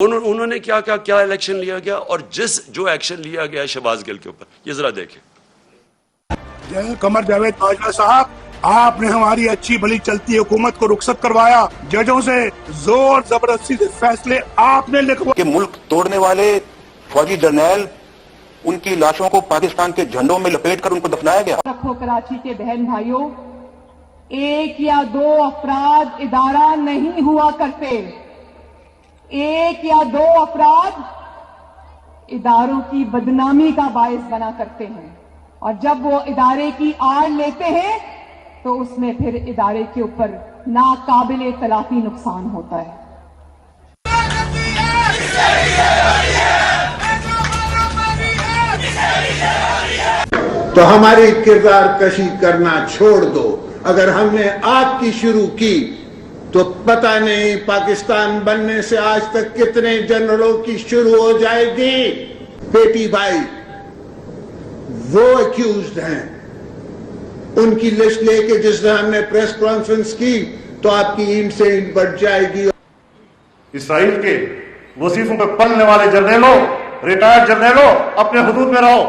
انہوں نے کیا الیکشن لیا گیا اور جو ایکشن لیا گیا شہباز گل کے اوپر، یہ ذرا دیکھیں. قمر جاوید باجوہ صاحب، آپ نے ہماری اچھی بھلی چلتی حکومت کو رخصت کروایا، ججوں سے زور زبردستی سے فیصلے آپ نے لکھوا کہ ملک توڑنے والے فوجی جرنیل ان کی لاشوں کو پاکستان کے جھنڈوں میں لپیٹ کر ان کو دفنایا گیا. رکھو کراچی کے بہن بھائیوں، ایک یا دو افراد ادارہ نہیں ہوا کرتے، ایک یا دو افراد اداروں کی بدنامی کا باعث بنا کرتے ہیں، اور جب وہ ادارے کی آڑ لیتے ہیں تو اس میں پھر ادارے کے اوپر ناقابل تلافی نقصان ہوتا ہے. تو ہماری کردار کشی کرنا چھوڑ دو. اگر ہم نے آپ کی شروع کی تو پتہ نہیں پاکستان بننے سے آج تک کتنے جنرلوں کی شروع ہو جائے گی. بیٹی بھائی وہ ایکیوزڈ ہیں، ان کی لسٹ لے کے جس نے ہم نے پریس کانفرنس کی تو آپ کی اینٹ سے اینٹ بڑھ جائے گی. اسرائیل کے وظیفوں پہ پلنے والے جرنیلوں، ریٹائرڈ جرنیلوں، اپنے حدود میں رہو.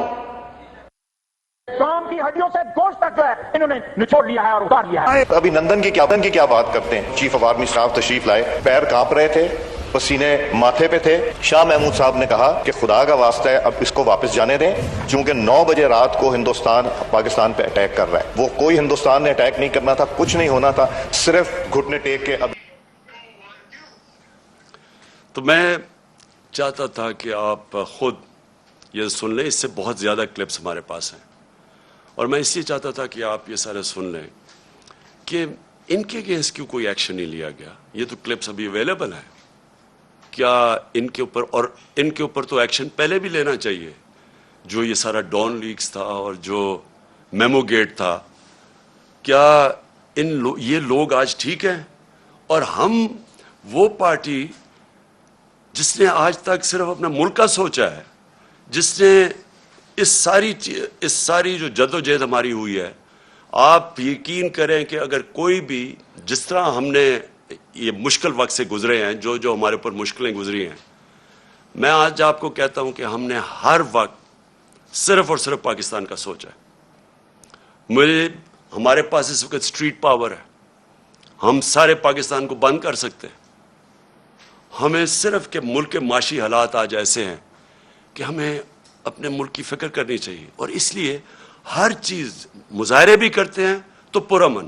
کام کی ہڈیوں سے گوشت تک جو ہے انہوں نے نچوڑ لیا ہے اور اتار لیا ہے. ابھی نندن کی کیا بات کرتے ہیں. چیف آف آرمی اسٹاف تشریف لائے، پیر کانپ رہے تھے، پسینے ماتھے پہ تھے. شاہ محمود صاحب نے کہا کہ خدا کا واسطہ ہے اب اس کو واپس جانے دیں، چونکہ 9 بجے رات کو ہندوستان پاکستان پہ اٹیک کر رہا ہے. وہ کوئی ہندوستان نے اٹیک نہیں کرنا تھا، کچھ نہیں ہونا تھا، صرف گھٹنے ٹیک کے. اب تو میں چاہتا تھا کہ آپ خود یہ سن لیں، اس سے بہت زیادہ کلپس ہمارے پاس ہیں، اور میں اس لیے چاہتا تھا کہ آپ یہ سارے سن لیں کہ ان کے اگینسٹ کیوں کوئی ایکشن نہیں لیا گیا. یہ تو کلپس ابھی اویلیبل ہیں. کیا ان کے اوپر، اور ان کے اوپر تو ایکشن پہلے بھی لینا چاہیے. جو یہ سارا ڈان لیکس تھا اور جو میمو گیٹ تھا، کیا یہ لوگ آج ٹھیک ہیں؟ اور ہم وہ پارٹی جس نے آج تک صرف اپنا ملک کا سوچا ہے، جس نے اس ساری جو جد و جہد ہماری ہوئی ہے، آپ یقین کریں کہ اگر کوئی بھی، جس طرح ہم نے یہ مشکل وقت سے گزرے ہیں، جو ہمارے اوپر مشکلیں گزری ہیں، میں آج آپ کو کہتا ہوں کہ ہم نے ہر وقت صرف اور صرف پاکستان کا سوچا ہے. ہمارے پاس اس وقت سٹریٹ پاور ہے، ہم سارے پاکستان کو بند کر سکتے ہیں. ہمیں صرف کہ ملک کے معاشی حالات آج ایسے ہیں کہ ہمیں اپنے ملک کی فکر کرنی چاہیے، اور اس لیے ہر چیز، مظاہرے بھی کرتے ہیں تو پرامن.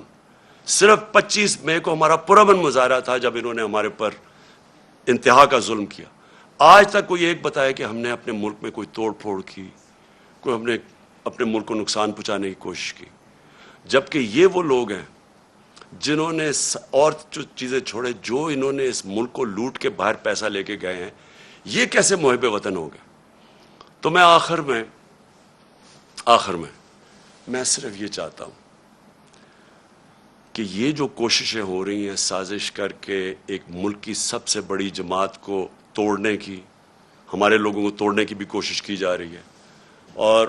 صرف 25 مئی کو ہمارا پرامن مظاہرہ تھا جب انہوں نے ہمارے پر انتہا کا ظلم کیا. آج تک کوئی ایک بتایا کہ ہم نے اپنے ملک میں کوئی توڑ پھوڑ کی، کوئی ہم نے اپنے ملک کو نقصان پہنچانے کی کوشش کی. جبکہ یہ وہ لوگ ہیں جنہوں نے اور جو چیزیں چھوڑے، جو انہوں نے اس ملک کو لوٹ کے باہر پیسہ لے کے گئے ہیں. یہ کیسے محب وطن ہو گئے؟ تو میں آخر میں میں صرف یہ چاہتا ہوں کہ یہ جو کوششیں ہو رہی ہیں سازش کر کے ایک ملک کی سب سے بڑی جماعت کو توڑنے کی، ہمارے لوگوں کو توڑنے کی بھی کوشش کی جا رہی ہے، اور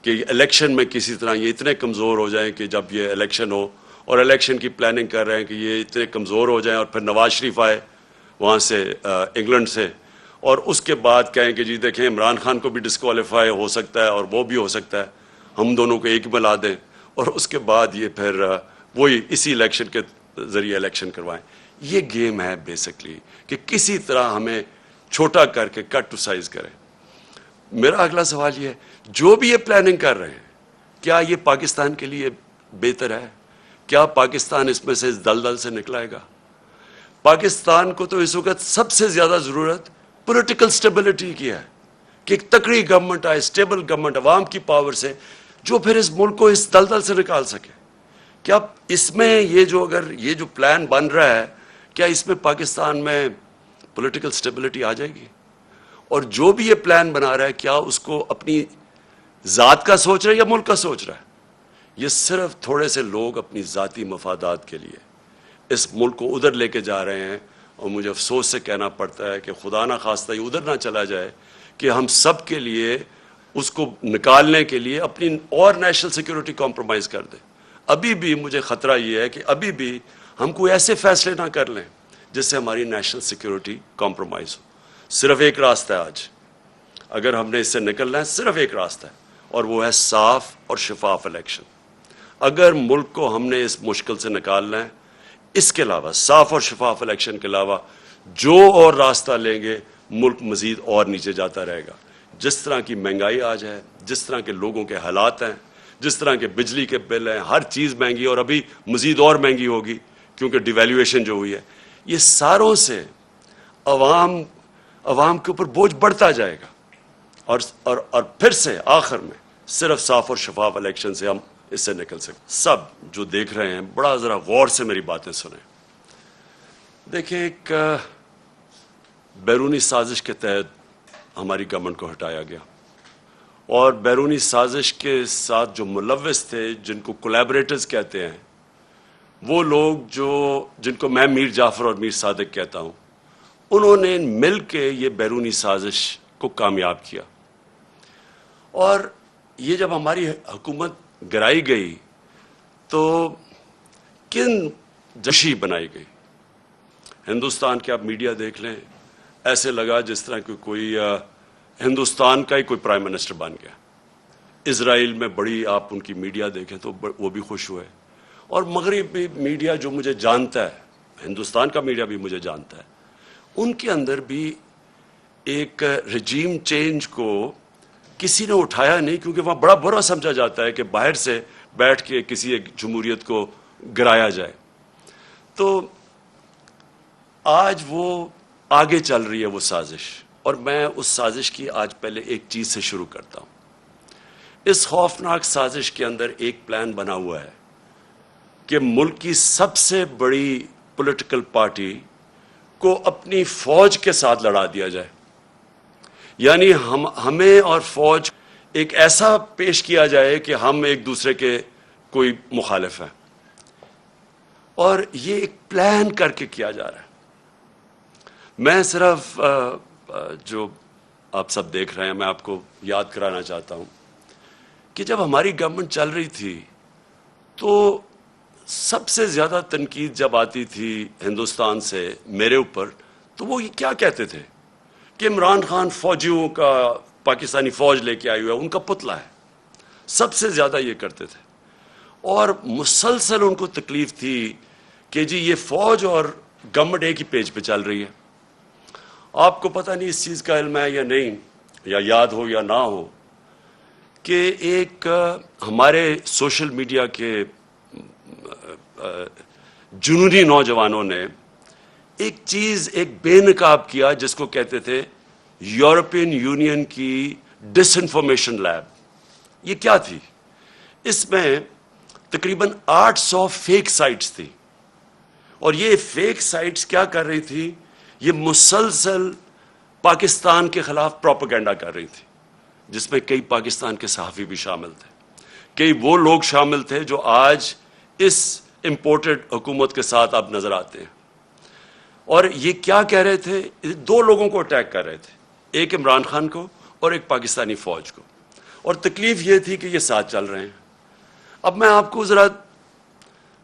کہ الیکشن میں کسی طرح یہ اتنے کمزور ہو جائیں کہ جب یہ الیکشن ہو، اور الیکشن کی پلاننگ کر رہے ہیں کہ یہ اتنے کمزور ہو جائیں اور پھر نواز شریف آئے وہاں سے انگلینڈ سے، اور اس کے بعد کہیں کہ جی دیکھیں عمران خان کو بھی ڈسکوالیفائی ہو سکتا ہے اور وہ بھی ہو سکتا ہے، ہم دونوں کو ایک ملا دیں، اور اس کے بعد یہ پھر وہی اسی الیکشن کے ذریعے الیکشن کروائیں. یہ گیم ہے بیسکلی کہ کسی طرح ہمیں چھوٹا کر کے کٹ ٹو سائز کریں. میرا اگلا سوال یہ ہے، جو بھی یہ پلاننگ کر رہے ہیں، کیا یہ پاکستان کے لیے بہتر ہے؟ کیا پاکستان اس میں سے اس دلدل سے نکلائے گا؟ پاکستان کو تو اس وقت سب سے زیادہ ضرورت پولیٹیکل سٹیبلٹی کی ہے، کہ ایک تکڑی گورنمنٹ آئے، سٹیبل گورنمنٹ عوام کی پاور سے، جو پھر اس ملک کو اس دلدل سے نکال سکے. کیا اس میں یہ جو پلان بن رہا ہے، کیا اس میں پاکستان میں پولیٹیکل سٹیبلٹی آ جائے گی؟ اور جو بھی یہ پلان بنا رہا ہے، کیا اس کو اپنی ذات کا سوچ رہا ہے یا ملک کا سوچ رہا ہے؟ یہ صرف تھوڑے سے لوگ اپنی ذاتی مفادات کے لیے اس ملک کو ادھر لے کے جا رہے ہیں، اور مجھے افسوس سے کہنا پڑتا ہے کہ خدا نہ خواستہ یہ ادھر نہ چلا جائے کہ ہم سب کے لیے اس کو نکالنے کے لیے اپنی اور نیشنل سیکیورٹی کمپرومائز کر دیں. ابھی بھی مجھے خطرہ یہ ہے کہ ابھی بھی ہم کوئی ایسے فیصلے نہ کر لیں جس سے ہماری نیشنل سیکیورٹی کمپرومائز ہو. صرف ایک راستہ ہے آج، اگر ہم نے اس سے نکلنا ہے صرف ایک راستہ ہے، اور وہ ہے صاف اور شفاف الیکشن. اگر ملک کو ہم نے اس مشکل سے نکالنا ہے، اس کے علاوہ صاف اور شفاف الیکشن کے علاوہ جو اور راستہ لیں گے ملک مزید اور نیچے جاتا رہے گا. جس طرح کی مہنگائی آج ہے، جس طرح کے لوگوں کے حالات ہیں، جس طرح کے بجلی کے بل ہیں، ہر چیز مہنگی، اور ابھی مزید اور مہنگی ہوگی کیونکہ ڈیویلیویشن جو ہوئی ہے، یہ ساروں سے عوام کے اوپر بوجھ بڑھتا جائے گا. اور پھر سے آخر میں صرف صاف اور شفاف الیکشن سے ہم اس سے نکل سکتے. سب جو دیکھ رہے ہیں بڑا ذرا غور سے میری باتیں سنیں. دیکھیں، ایک بیرونی سازش کے تحت ہماری گورنمنٹ کو ہٹایا گیا، اور بیرونی سازش کے ساتھ جو ملوث تھے، جن کو کولیبریٹرز کہتے ہیں، وہ لوگ جن کو میں میر جعفر اور میر صادق کہتا ہوں، انہوں نے مل کے یہ بیرونی سازش کو کامیاب کیا. اور یہ جب ہماری حکومت گرائی گئی تو کن جشی بنائی گئی. ہندوستان کے آپ میڈیا دیکھ لیں، ایسے لگا جس طرح کہ کوئی ہندوستان کا ہی کوئی پرائم منسٹر بن گیا. اسرائیل میں بڑی آپ ان کی میڈیا دیکھیں تو وہ بھی خوش ہوئے. اور مغربی میڈیا جو مجھے جانتا ہے، ہندوستان کا میڈیا بھی مجھے جانتا ہے، ان کے اندر بھی ایک رجیم چینج کو کسی نے اٹھایا نہیں، کیونکہ وہاں بڑا برا سمجھا جاتا ہے کہ باہر سے بیٹھ کے کسی ایک جمہوریت کو گرایا جائے. تو آج وہ آگے چل رہی ہے وہ سازش، اور میں اس سازش کی آج پہلے ایک چیز سے شروع کرتا ہوں. اس خوفناک سازش کے اندر ایک پلان بنا ہوا ہے کہ ملک کی سب سے بڑی پولیٹیکل پارٹی کو اپنی فوج کے ساتھ لڑا دیا جائے. یعنی ہمیں اور فوج ایک ایسا پیش کیا جائے کہ ہم ایک دوسرے کے کوئی مخالف ہیں، اور یہ ایک پلان کر کے کیا جا رہا ہے. میں صرف جو آپ سب دیکھ رہے ہیں، میں آپ کو یاد کرانا چاہتا ہوں کہ جب ہماری گورنمنٹ چل رہی تھی تو سب سے زیادہ تنقید جب آتی تھی ہندوستان سے میرے اوپر، تو وہ یہ کیا کہتے تھے کہ عمران خان فوجیوں کا، پاکستانی فوج لے کے آئی ہوئی ہے، ان کا پتلا ہے. سب سے زیادہ یہ کرتے تھے، اور مسلسل ان کو تکلیف تھی کہ جی یہ فوج اور گورنمنٹ ایک ہی پیج پہ چل رہی ہے. آپ کو پتہ نہیں اس چیز کا علم ہے یا نہیں، یا یاد ہو یا نہ ہو، کہ ایک ہمارے سوشل میڈیا کے جنونی نوجوانوں نے ایک چیز، ایک بے نقاب کیا جس کو کہتے تھے یورپین یونین کی ڈس انفارمیشن لیب. یہ کیا تھی؟ اس میں تقریباً 800 فیک سائٹس تھی، اور یہ فیک سائٹس کیا کر رہی تھی؟ یہ مسلسل پاکستان کے خلاف پروپیگنڈا کر رہی تھی، جس میں کئی پاکستان کے صحافی بھی شامل تھے، کئی وہ لوگ شامل تھے جو آج اس امپورٹڈ حکومت کے ساتھ اب نظر آتے ہیں. اور یہ کیا کہہ رہے تھے؟ دو لوگوں کو اٹیک کر رہے تھے، ایک عمران خان کو اور ایک پاکستانی فوج کو، اور تکلیف یہ تھی کہ یہ ساتھ چل رہے ہیں. اب میں آپ کو ذرا